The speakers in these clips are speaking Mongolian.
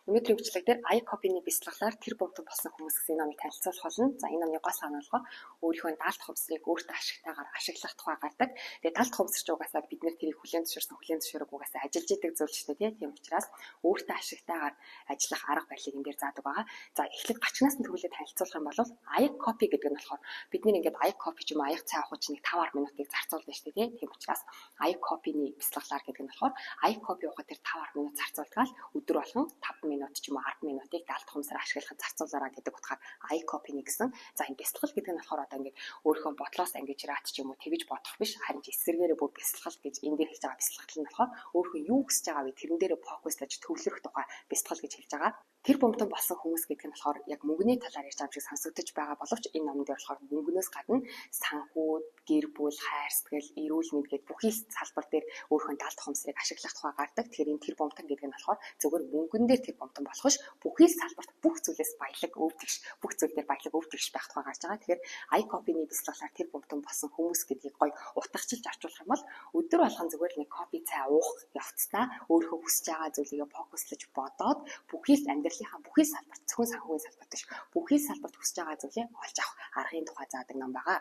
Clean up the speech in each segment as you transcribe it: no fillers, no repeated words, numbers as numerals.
Өнөөдрийн бичлэг дээр iCopy-ний бяцлаглаар тэр бомтон болсон хүмүүс гэсэн номыг танилцуулах болно. За энэ номны гол санаа болохоор өөрийнхөө даалт хувцсыг өөртөө ашигтайгаар ашиглах тухай гардаг. Тэгээд даалт хувцсч угаасаа бид нэр тэрийг хүлээн зөвшөөрөх угаасаа ажиллаж идэг зүйл шүү дээ. Тийм учраас өөртөө ашигтайгаар ажиллах арга барилыг энэ дээр заадаг байгаа. За эхлээд гачнаас нь төрүүлээ танилцуулах юм бол iCopy гэдэг нь болохоор бид нэр ингээд iCopy ч юм аяг цай авах чинь 5-10 минутыг зарцуулдаг шүү дээ. Тийм учраас iCopy-ний бяцлаглаар гэдэг нь болохоор iCopy ухад тэр 5-10 минут зарцуулдаг л өдөр болгон 5 минут ч юм уу 10 минутыг даалт хувцсаар ашиглахад зарцуулаарай гэдэг утгаар iCopy-ний гэсэн. За энэ бяцлал гэдэг нь болохоор одоо ингээд өөрийнхөө бодлоос ангиж рат ч юм уу тэгж бодох биш, харин эсрэгээрээ бүр бяцлал гэж энэ дээр хэлж байгаа бяцлал нь болохоор өөрийнхөө юу хүсэж байгаа вэ тэрэн дээрээ фокуслаж төвлөрөх тухай бяцлал гэж хэлж байгаа. Тэр бомтон болсон хүмүүс гэдэг нь болохоор яг мөнгөний талаар ярьж байгаа юм шиг сонсогдож байгаа боловч энэ номон дээр болохоор мөнгнөөс гадна санхүү, гэр бүл, хайр сэтгэл, эрүүл мэнд гэдэг бүхий салбар дээр өөрийнхөө даалт хувцсыг ашиглах тухай гардаг. Тэгэхээр энэ тэр бомтон гэдэг нь болохоор зөвхөн мөнгөн дээр тэр бомтон болох ш бүхий салбарт бүх зүйлээс баялаг өвдөгш, бүх зүйл дээр баялаг өвдөгш байх тухай гарч байгаа. Тэгэхээр iCopy-ний бяцлаглаар тэр бомтон болсон хүмүүс гэдгийг гоё утгачилж авчруулах юм бол өдөр болгон зүгээр нэг копи цай уух явцдаа өөрийнхөө хүсэж байгаа зүйлийг фокуслаж бодоод бүхий амьдралынхаа бүхий салбарт зөвхөн санхүүгийн салбарт биш бүхий салбарт хүсэж байгаа зүйлээ олж авах аргын тухай заадаг ном байгаа.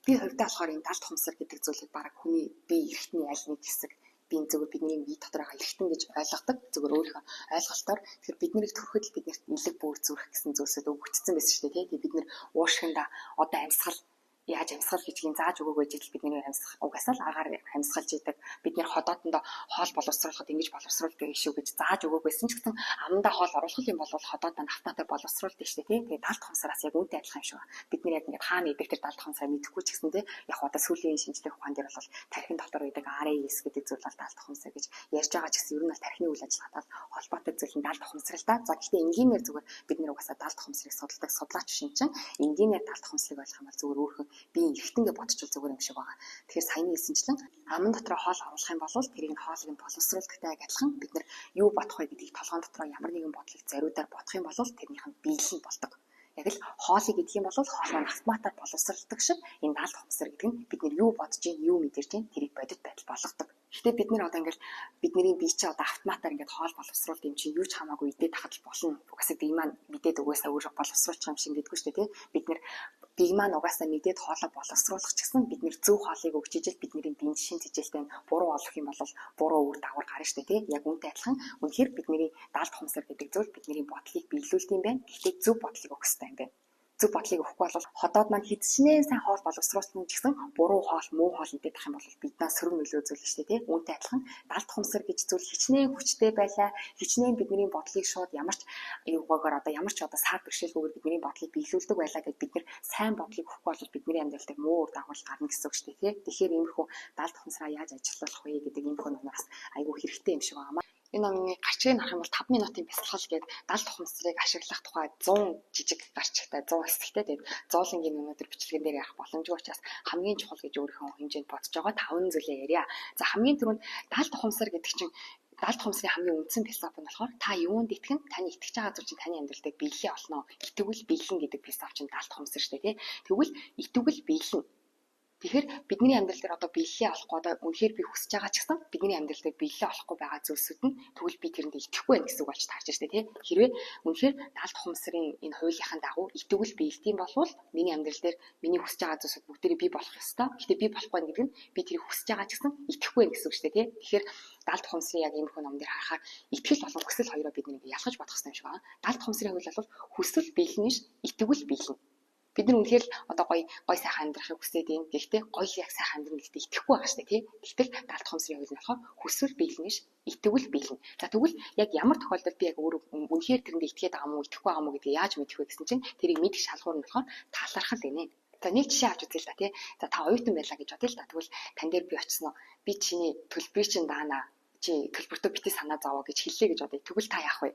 Би хувьдаа болохоор энэ даалт хувцсар гэдэг зүйлийг бараг хүний бие эрхтний аль нэг хэсэг би зөвхөн бидний бие дотор байгаа эрхтэн гэж ойлгодог. Зөвхөн өөрийнхөө ойлголтоор тэгэхээр бид нарыг төрөхөд л биднэрт нэлэг бүр зүрх гэсэн зүйлсүүд өгөгдсөн байсан шүү дээ. Тэгээд бид нар уушгинда одоо амьсгал яаж амьсгал хийжгийг зааж өгөөгүй жил бидний амьсгал угаасаа л агаар амьсгалж идэг. Бид нэр ходоодондоо хоол боловсруулахад ингэж боловсруулдаг шүү гэж зааж өгөөгүйсэн ч гэсэн амандаа хоол оруулах юм бол ходоодоо автоматар боловсруулдаг шүү дээ. Тэгээд даалт хувцсараас яг үүнтэй адилхан юм шиг байна. Бид нэр яг ингэ хаана идэх тэр даалт хувцсаа мэдэхгүй ч гэсэн яг одоо сүүлийн шинжлэх ухаан дээр бол тархин дотор байдаг RAS гэдэг зүйл бол даалт хувцсаа гэж ярьж байгаа ч гэсэн ер нь бол тархины үйл ажиллагаатай холбоотой зүйл нь даалт хувцсрал да. За гэхдээ энгийнээр зүгээр бид нэр угаасаа даалт хувцсрыг судалдаг судлаач шинчин энгийнээр даалт хувцсрыг ойлгох юм бол зүгээр өөрхөн биеийн эрхтэнгээ бодчихвол зүгээр юм шиг байгаа. Тэгэхээр саяны хэлсэнчлэн аман дотроо хоол оруулах юм бол тэрийг нь хоолыг нь боловсруулдагтай адилхан бид нар юу бодох вэ гэдгийг толгойн дотроо ямар нэгэн бодлыг зориудаар бодох юм бол тэрнийх нь биелэл болдог. Яг л хоолыг идэх юм бол хоол маань автоматар боловсруулдаг шиг энэ даалт хувцсар гэдэг нь бид нар юу бодож ийн, юу мэдэрч ийн тэрийг бодит байдал болгодог. Гэхдээ бид нар одоо ингээл бидний бие чи одоо автоматар ингээд хоол боловсруулд юм чинь юу ч хамаагүй идээд тахад л болно. Угаасаа бие маань мэдээд угаасаа өөрөө боловсруулчих юм шиг гэдэггүй шүү дээ, тий. Бид нар бие маань угаасаа мэдээд хоолоо боловсруулах ч гэсэн бид нэр зөв хоолыг өгч ижил бидний биеийн шин тэжээлтэй буруу олох юм бол буруу үр дагавар гарна шүү дээ, тий. Яг үүнтэй адилхан үнэхээр бидний даалт хувцсар гэдэг зүйл бидний бодлыг биелүүлдэг юм байна. Гэхдээ зөв бодлыг өгөх хэрэгтэй юм байна. Зөв бодлыг өгөхгүй бол ходоод маань хэдчнээ сайн хоол боловсруулсан ч гэсэн буруу хоол, муу хоол идэх юм бол биднээс сөрөг нөлөө үзүүлнэ шүү дээ, тий. Үүнтэй адилхан даалт хувцсар гэж зүйл хичнээн хүчтэй байлаа. Хичнээн бидний бодлыг шууд ямар ч юугаар одоо ямар ч одоо сар бэрхшээлгүйгээр бидний бодлыг биелүүлдэг байлаа гэж бид нэр сайн бодлыг өгөхгүй бол бидний амьдралд муу үр дагавар гарна гэсэн үг шүү дээ, тий. Тэгэхээр иймэрхүү даалт хувцсараа яаж ажиллуулах вэ гэдэг иймэрхүү номоос айгүй хэрэгтэй юм шиг байна. Энэ номны гарчгийг харах юм бол 5 минутын бяцлал гэдэг даалт хувцсрыг ашиглах тухай 100 жижиг гарчтай 100 хэсэгтэй. Тэгээд зоолонгийн өнөөдөр бичлэгэн дээр ярих боломжгүй учраас хамгийн чухал гэж өөрийнхөө хэмжээнд бодож байгаа 5 зүйлээ ярья. За хамгийн түрүүнд даалт хувцсар гэдэг чинь даалт хувцсрын хамгийн үндсэн философи нь болохоор та юунд итгэн таны итгэж байгаа зүйл чинь таны амьдралд биелэлээ олно. Итгэвэл биелэн гэдэг философи чинь даалт хувцсар шүү дээ, тий. Тэгвэл итгэвэл биелэн. Тэгэхээр бидний амьдрал дээр одоо биелэлээ олохгүй одоо үнэхээр би хүсэж байгаа ч гэсэн бидний амьдрал дээр биелэлээ олохгүй байгаа зүйлсүүд нь тэгвэл би тэрэнд итгэхгүй байх гэсэн үг болж таарч штэ, тий. Хэрвээ үнэхээр даалт хувцсрын энэ хуулийнхаа дагуу итгэвэл биелдэм болвол миний амьдрал дээр миний хүсэж байгаа зүйлсүүд бүгдээрээ би болох ёстой. Гэхдээ би болохгүй гэдэг нь би тэрийг хүсэж байгаа ч гэсэн итгэхгүй байх гэсэн үг штэ, тий. Тэгэхээр даалт хувцсрын яг иймэрхүү ном дээр харахаар итгэл болон хүсэл хоёроо бид нэг ялгаж бодох хэрэгтэй юм шиг байна. Даалт хувцсрын хууль бол хүсэл биелнэ ш итгэвэл биелнэ. Бид нар үнэхээр одоо гой сайхан амьдрахыг хүсээд юм. Гэхдээ гой яг сайхан амьдрах гэдэгт итгэхгүй байгаа шүү дээ, тий. Гэтэл даалт хувцсрын хууль нь болохоор хүсэл биелнэ ш итгэвэл биелнэ. За тэгвэл яг ямар тохиолдолд би яг өөрөө үнэхээр тэрэнд итгээд байгаа мó итгэхгүй байгаа мó гэдгийг яаж мэдэх вэ гэсэн чинь тэрийг мэдэх шалгуур нь болохоор талархал гинэ. За нэг жишээ авч үзье л да, тий. За та оюутан байлаа гэж бодъё л да. Тэгвэл тань дээр би очисноо би чиний төлбөрийг чинь даана. Чи төлбөртөө бити санаа зовоо гэж хэллээ гэж бодъё. Тэгвэл та яах вэ?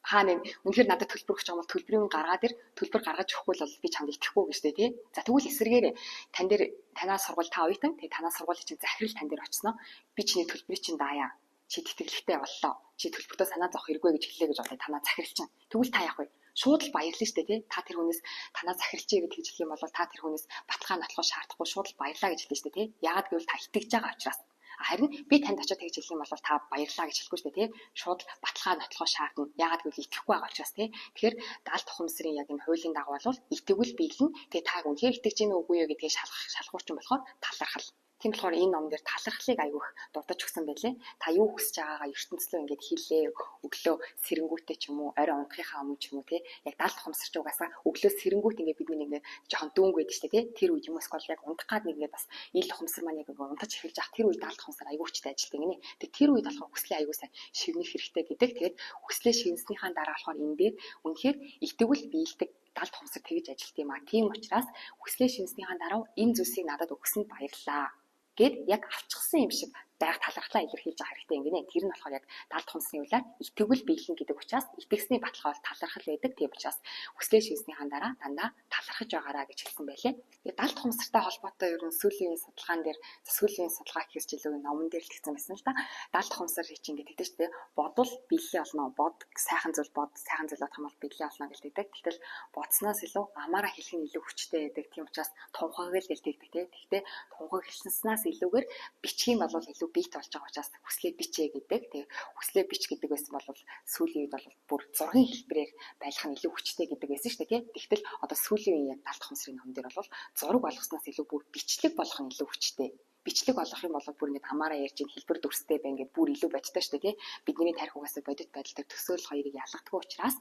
Хаана үнэхээр надад төлбөр өгч байгаа бол төлбөрийн гаргаа дээр төлбөр гаргаж өгөхгүй бол би чамд итгэхгүй гэж тий. За тэгвэл эсрэгээр тань дээр танаас сургууль та оюутан тэгээ танаас сургуулийн чинь захирал тань дээр очисноо би чиний төлбөрийг чинь даая. Чи тэтгэлэгтэй боллоо. Чи төлбөртөө санаа зовох хэрэггүй гэж хэллээ гэж бодъё танаа захирал чинь. Тэгвэл та яах вэ? Шууд л баярлаа штэ тий. Та тэр хүнээс танаа захиралчээ гэж хэлэх юм бол та тэр хүнээс баталгаа нотлох шаардахгүй шууд л баярлаа гэж хэлнэ штэ тий. Яагаад гэвэл та итгэж байгаа учраас. Харин би танд очиод тэгж хэлэх юм бол та баярлаа гэж хэлэхгүй шүү дээ, тий. Шууд баталгаа нотлохоо шаардна. Яагаад гэвэл итгэхгүй байгаа учраас тий. Тэгэхээр даалт ухамсарын яг энэ хуулийн дагуу бол итгэвэл биелнэ. Тэгээ та үнэхээр итгэж гин үгүй юу гэдгийг шалгуурч юм болохоор талархал. Тийм болохоор энэ ном дээр талархлыг аягүй их дурдж өгсөн байлээ. Та юу хүсэж байгаагаа ертөнцлөө ингээд хэлээ, өглөө сэрэнгүүтээ ч юм уу, орой унтахынхаа өмнө ч юм уу тий. Яг даалт ухамсарч угаасаа өглөө сэрэнгүүт ингээд бид нэг жоохон дүүнг байдаг шүү дээ тий. Тэр үед юм эсвэл яг унтах гад нэг ингээд бас ил ухамсар маань яг унтаж эхэлж байгаа. Тэр үед даалт ухамсар аягүй хүчтэй ажилтдаг гинэ. Тэгээ тэр үед болохоор хүслээ аягүй сайн шивнэх хэрэгтэй гэдэг. Тэгээд хүслээ шивнэснийхаа дараа болохоор энэ дээр үнэхээр итгэвэл биелдэг даалт ухамсар тэгж ажилт юм а. Тийм учраас хүслээ шивнэснийхаа дараа энэ зүйлсийг надад өгсөнд баярлаа гэд яг авчихсан юм шиг байг талархлаа илэрхийлж байгаа хэрэгтэй юм гинэ. Тэр нь болохоор яг даалт ухамсарны улаар итгэвэл биелэн гэдэг учраас итгэсний баталгаа бол талархал байдаг. Тийм учраас хүслээ шивснийхаа дараа дандаа талархаж байгаараа гэж хэлсэн байлээ. Тэгээд даалт ухамсартай холбоотой ер нь сүүлийн судалгаан дээр сүүлийн судалгаа хийх жилийн номон дээр хэлсэн байсан л да. Даалт ухамсар чинь гэдэг чинь тэ бодвол биелээ болно. Бод сайхан зүйл бодох юм бол биелээ болно гэж хэлдэг. Тэгтэл бодсноос илүү амаараа хэлэх нь илүү хүчтэй байдаг. Тийм учраас тунхаг л хэлдэг тэ. Тэгтээ тунхаг хэлсэнснээс илүүгээр бичих юм бол илүү бит болж байгаа учраас хүслээ бичээ гэдэг. Тэгээ хүслээ бич гэдэг байсан бол сүүлийн үед бол бүр зургийн хэлбэрээр байлгах нь илүү хүчтэй гэдэг байсан шүү дээ. Тэгтэл одоо сүүлийн үеийн яг даалт ухамсарын ном дээр бол зураг болгосноос илүү бүр бичлэг болгох нь илүү хүчтэй. Бичлэг болгох юм бол бүр ингээд амаараа ярьж ин хэлбэр дүрстэй бай ингээд бүр илүү бодтой шүү дээ. Бидний тарих угаасаа бодит байдалтай төсөөлөл хоёрыг ялгадаггүй учраас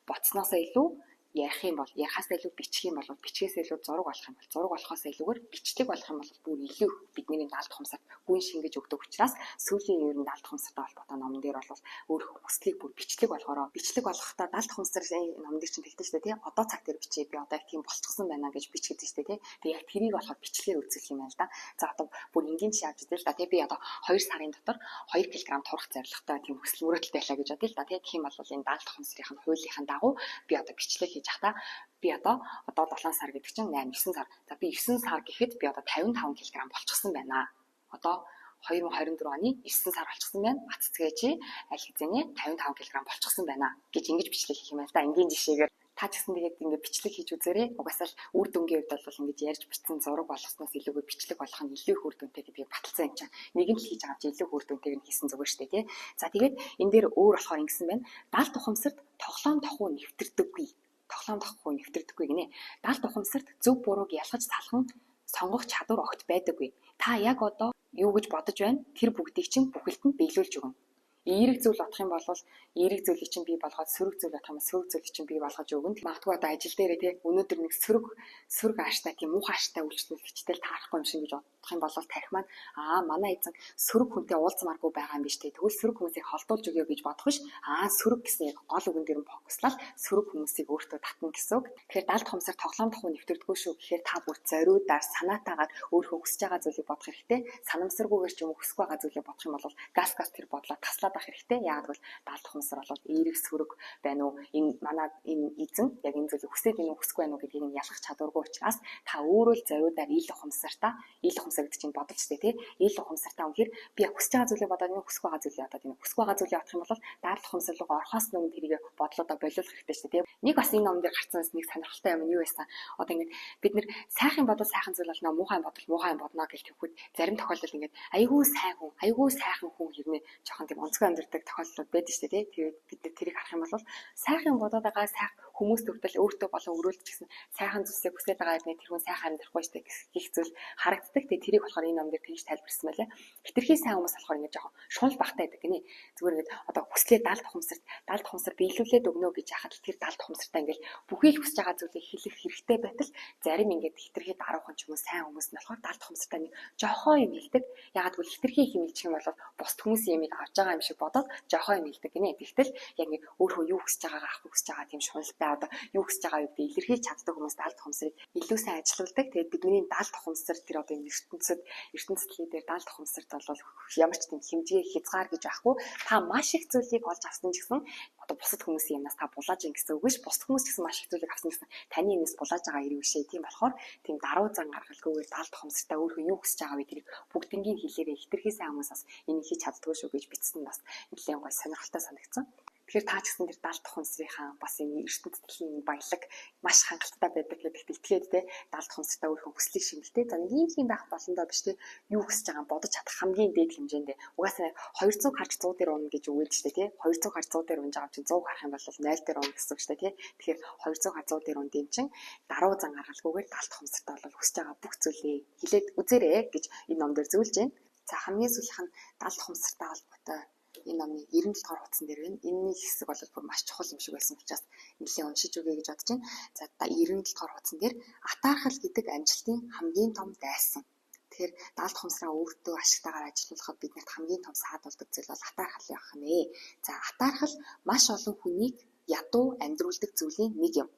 боцноосоо илүү ярих юм бол ярихаас илүү бичих юм бол бичгээс илүү зураг болох юм бол зураг болохоос илүүгээр бичлэг болох юм бол бүр илүү бидний даалт ухамсар гүн шингэж өгдөг учраас сүүлийн ер нь даалт ухамсартай холбоотой номон дээр бол өөр хүслийг бүр бичлэг болгороо бичлэг болгохдоо даалт ухамсарын номон дээр чинь тэгдэж штэ тий одоо цаг дээр бичээ би одоо яг тийм болчихсон байна гэж бичгээд штэ тий тэг яг тэрийг болохоор бичлэгээр үзүүлэх юм байна л да. За одоо бүр энгийн чи явж идэл та тий би одоо 2 сарын дотор 2 кг турах зорилготой тийм хүсэл мөрөөдөлтэй байлаа гэж бодъё л да тий гэх юм бол энэ даалт ухамсарын хуулийнхаа дагуу би одоо бичлэг хийж ахта би одоо 7 сар гэдэг чинь 8 9 сар. За би 9 сар гэхэд би одоо 55 кг болчихсон байна. Одоо 2024 оны 9 сар болчихсон байна. Баццгээ чи аль хэзээ 55 кг болчихсон байна гэж ингэж бичлэг хийх юм байна л да. Энгийн жишээгээр та ч гэсэн тэгээд ингээд бичлэг хийж үзээрэй. Угаасаа л үр дүнгийн хувьд бол ингэж ярьж бичсэн зураг болгосноос илүүгээр бичлэг болох нь илүү их үр дүнтэй гэдгийг баталсан юм чинь. Нэг нь л хийж байгаа чинь илүү их үр дүнтэйг нь хийсэн зүгээр шүү дээ тий. За тэгээд энэ дээр өөр болохоор ингэсэн байна. Даалт ухамсарт тоглоом тохуу нэвтэрдэггүй. Тоглоом тохуу нэвтэрдэггүй гинэ. Даалт ухамсарт зөв бурууг ялгаж салхан сонгох чадвар огт байдаггүй. Та яг одоо юу гэж бодож байна? Тэр бүгдийг чинь бүхэлд нь биелүүлж өгнө. Эерэг зүйл бодох юм бол эерэг зүйлийг чинь бий болгоод сөрөг зүйл бодох юм сөрөг зүйлийг чинь бий болгож өгнө. Магадгүй одоо ажил дээрээ тий өнөөдөр нэг сөрөг ааштай тийм муухай ааштай үйлчлүүлэгчтэй л таарахгүй юм шиг гэж бодох юм бол тарих маань манай эзэн сөрөг хүнтэй уулзмааргүй байгаа юм биш тий. Тэгвэл сөрөг хүмүүсийг холдуулж өгье гэж бодох биш. Сөрөг гэсэн яг гол үгэн дээр нь фокуслал сөрөг хүмүүсийг өөртөө татна гэсэн үг. Тэгэхээр даалт ухамсар тоглоом тохуу нэвтэрдэггүй шүү гэхээр та бүр зориудаар санаатаагаар өөрөө хүсэж байгаа зүйлийг бодох хэрэгтэй. Санамсаргүйгээр ч юм уу хүсэх байгаа зүйлийг бодох юм бол газ тэр бодлоо таслаад байх хэрэгтэй. Яагаад гэвэл даалт ухамсар бол эерэг сөрөг байна уу? Энэ манай энэ эзэн яг энэ зүйлийг хүсээд энэ хүсэхгүй байна уу гэдгийг нь ялгах чадваргүй учраас та өөрөө л зориудаар ил ухамсартаа ил ухамсар гэдэг чинь бодож штэ тий. Ил ухамсартаа үнэхээр би хүсэж байгаа зүйлийг бодоод энэ хүсэх байгаа зүйлийг бодоод энэ хүсэх байгаа зүйлийг бодох юм бол даалт ухамсар руу орохоос өмнө тэрийг бодлоодоо болиулах хэрэгтэй штэ тий. Нэг бас энэ номон дээр гарсан нэг сонирхолтой юм нь юу байсан? Одоо ингэж бид нэр сайхан бодвол сайхан зүйл болно, муухай бодвол муухай бодно гэж хэлэхэд зарим тохиолдолд ингэж айгүй сайхан хүн хэрнээ жоохон тийм онцгой амьдрдаг тохиолдлууд байдаг шүү дээ тий. Тэгээд бид тэрийг харах юм бол сайхан бодоод байгаа сайхан хүмүүс төртөл өөртөө болон өрөөлж гэсэн сайхан зүйлсийг хүсэж байгаа хэрнээ тэр хүн сайхан амьдрахгүй шүү дээ гэх зүйл харагддаг. Тэгээд тэрийг болохоор энэ ном дээр тэгж тайлбарсан байлаа. Хитрхи сайн хүмүүс болохоор ингэж жоохон шунал багтаа байдаг гинэ. Зүгээр ингэж одоо хүслээ даалт ухамсар биелүүлээд өгнө гэж яхад тэр даалт ухамсартаа ингэж бүхий л хүсэж байгаа зүйлийг хэлэх хэрэгтэй байтал зарим ингэж хитрхи даруухан ч юм уу сайн хүмүүс нь болохоор даалт ухамсартаа нэг жохоо юм хэлдэг. Ягаад гэвэл хитрхи хэмэлчих юм бол бусд хүмүүсийн ямиг авч байгаа юм шиг бодоод жохоо юм хэлдэг гинэ. Тэгтэл яг ингэ өөрөө юу хүсэж байгаагаа авах хүсэж байгаа тийм шуналтай одоо юу хүсэж байгаа юу гэдэг илэрхийлж чаддаг хүмүүс даалт ухамсарыг илүү сайн ажилуулдаг. Тэгээд бидний даалт ухамсар тэр одоо ертөнцийн дээр даалт ухамсарт бол ямар ч тийм хэмжээ хязгаар гэж байхгүй. Та маш их зүйлийг олж авсан ч гэсэн одоо бусад хүмүүсийн юмнаас та булааж ин гэсэн үг биш. Бусад хүмүүс ч гэсэн маш их зүйлийг авсан гэсэн таны юмнаас булааж байгаа хэрэг бишээ. Тийм болохоор тийм даруй зан гаргалгүйгээр даалт ухамсартаа өөрөө юу хүсэж байгаа вэ тэрийг бүгднгийн хэлээрээ хитрхи сайн хүмүүс бас энийг хийж чаддгүй шүү гэж бичсэн бас нэлээд гой сонирхолтой санагдсан. Тэгэхээр та ч гэсэн тэр даалт ухамсарынхаа бас энэ ертөнц дэлхийн баялаг маш хангалттай байдаг гэдэгт итгээд те даалт ухамсартаа өөрийнхөө хүслийг шимэлтэй. За нэг юм байх болондоо биш те юу хүсэж байгаа бодож чадах хамгийн дээд хэмжээндээ угаасаа 200 гарч 100 дээр унах гэж үгээд штэ тий 200 гарч 100 дээр унж байгаа чинь 100 гарах юм бол 0 дээр унах гэсэн үг штэ тий тэгэхээр 200 гарч 100 дээр ундын чинь даруй зан гаргалгүйгээр даалт ухамсартаа бол хүсэж байгаа бүх зүйлээ хилээд үзээрэй гэж энэ ном дээр зөвлөж байна. За хамгийн сүүлийнх нь даалт ухамсартаа холбоотой энэ номны 97 дугаар хуудсан дээр байна. Энэний хэсэг бол бүр маш чухал юм шиг байсан учраас нэлээд уншиж өгье гэж бодож байна. За 97 дугаар хуудсан дээр атаархал гэдэг амжилтын хамгийн том дайсан. Тэгэхээр даалт ухамсараа өөртөө ашигтайгаар ажиллуулахад биднэрт хамгийн том саад болдог зүйл бол атаархал явах нэ. За атаархал маш олон хүнийг ядуу амьдруулдаг зүйлийн нэг юм.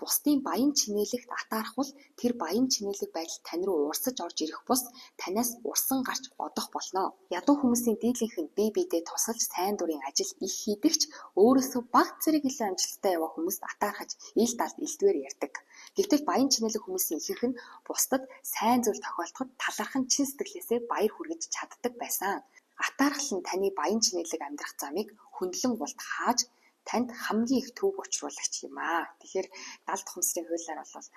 Бусдын баян чинээлэгт атаархвал тэр баян чинэлэг байдал тань руу урсаж орж ирэх бус танаас урсан гарч одох болно. Ядуу хүмүүсийн дийлэнх нь бие биедээ тусалж сайн дурын ажил их хийдэгч өөрөөсөө бага зэрэг илүү амжилттай яваа хүмүүст атаархаж ил талд илдвэр ярьдаг. Гэвтэл баян чинэлэг хүмүүсийн ихэнх нь бусдад сайн зүйл тохиолдоход талархан чин сэтгэлээсээ баяр хүргэж чаддаг байсан. Атаархал нь таны баян чинэлэг амьдрах замыг хөндлөн булт хааж танд хамгийн их төв учруулагч юм аа. Тэгэхээр даалт ухамсарын хуулиар бол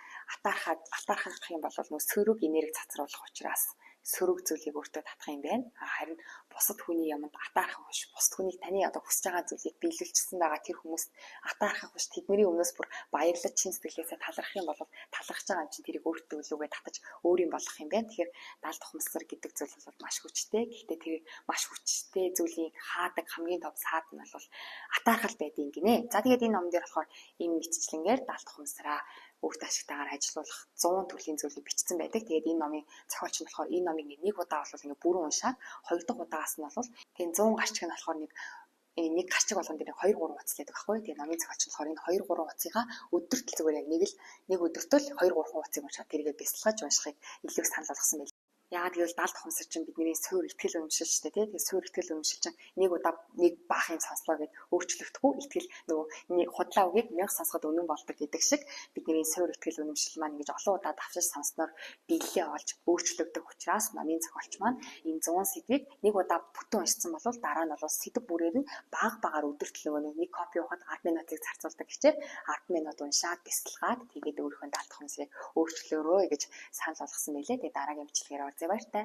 атаархах юм бол нөө сөрөг энерги цацруулах учраас сөрөг зүйлийг өөртөө татах юм байна. Харин бусад хүний юмд атаархах биш. Бусад хүнийг таны одоо хүсэж байгаа зүйлийг биелүүлчихсэн байгаа тэр хүмүүст атаархах биш. Тэдний өмнөөс бүр баярлаж чин сэтгэлээсээ талархах юм бол талархаж байгаа юм чинь тэрийг өөртөө өлөөгөө татаж өөрийн болгох юм байна. Тэгэхээр даалт ухамсар гэдэг зүйл бол маш хүчтэй. Гэхдээ тэр маш хүчтэй зүйлийг хаадаг хамгийн том саад нь бол атаархал байдгийг гинэ. За тэгээд энэ ном дээр болохоор энэ мэтчлэнгээр даалт ухамсараа өөртөө ашигтайгаар ажиллуулах 100 төрлийн зүйлийг бичсэн байдаг. Тэгээд энэ номын зохиолч нь болохоор энэ номыг нэг удаа бол ингээ бүрэн уншаад хоёр дахь удаагаас нь бол тэгээд 100 гарчиг нь болохоор нэг гарчиг болгон дээр 2 3 утас байдаг байхгүй. Тэгээд номын зохиолч нь болохоор энэ 2 3 утсыгаа өдөрт л зүгээр яг нэг өдөртөө л 2 3 утсыг уншаад тэргээ бясалгаж уншихыг илүү санал болгосон байл. Яагаад гэвэл даалт ухамсар чинь бидний суур ихтгэл үнэмшил шүү дээ. Тэгээд суур ихтгэл үнэмшил чинь нэг удаа нэг баахын сонслоо гэд өөрчлөгдөхгүй ихтгэл нөгөө худлаа үгийг 1000 сонсоход үнэн болдог гэдэг шиг бидний суур ихтгэл үнэмшил маань ингэж олон удаа давшиж сонсноор биелэлээ олж өөрчлөгдөх учраас намын зохиолч маань энэ 100 сэдвийг нэг удаа бүтэн уншсан бол дараа нь бол сэдв бүрээр нь багаар өдөрт л нэг копи ухаад 10 минутыг зарцуулдаг гэчээр 10 минут уншаад бясалгаад тэгээд өөрийнхөө даалт ухамсарыг өөрчлөөрөө гэж санал болгосон байлээ. Тэгээд дараагийн бичлэгээр орзээ баяртай.